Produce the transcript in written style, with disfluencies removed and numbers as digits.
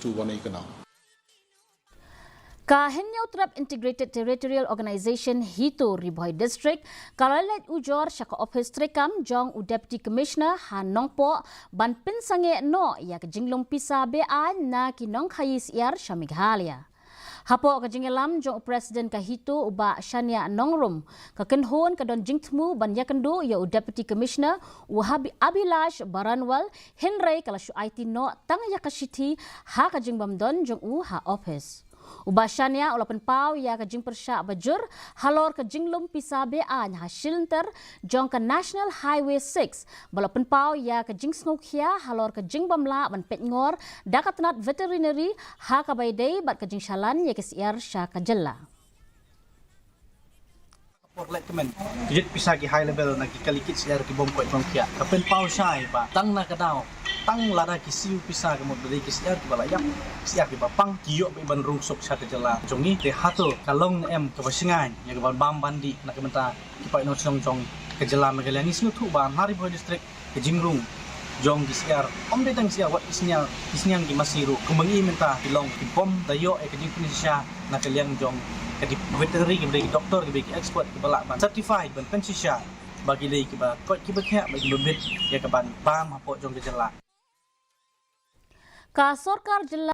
to Wanaikanau. Kahenyaw Trap Integrated Territorial Organization Hito Riboy District kalalet ujor syaka office trekam jong u Deputy Commissioner Hanongpo ban pinsange no ya kejinglong pisa BA na kinong khayis iar Shamighalia. Hapo kajingelam jong Presiden Kahito uba Shania Nongrum kakenhon kadon jingtmu ban yakendu ya u Deputy Commissioner Wahabi Abilash Baranwal Henry kalasyu IT no tang yakashiti ha kajingbamdon jong u ha office. Ubashania ulapan pau ya kajing persya bajur halor kajinglum pisa BA nya hasilenter jong ke National Highway 6 balapan pau ya kajing snokia halor kajing bamla ban petngor dakatnat veterinary ha kabaidei bat kajing shalan ya kesiar sya kajella. Recommend kejit pisa ki high level na kikalikit siar ki bongkoi bongkia kapen pau syai ba tang na kadao tang lada ki siu pisa ke mod dari ki siar ki balayak siar ki bapang kiyo be ban rungsok sya ke jela jongi te hato kalong em ke basingan ya ke ban bam bandi na ke menta ki pai no chong chong ke jela megalani snu thu ba hari boy district ke jingrung jong ki siar om de tang siar wat isnyang ki masiru kumangi menta kilong ki bom dayo e ke jing sya na ke liang jong di veterinary ke bagi doktor ke bagi expert ke balak ban certified ban pensisya bagi lei ke ba kot ki bekyak bagi bebet ya ke ban pam hapo jong ke jela Ka sorkar jella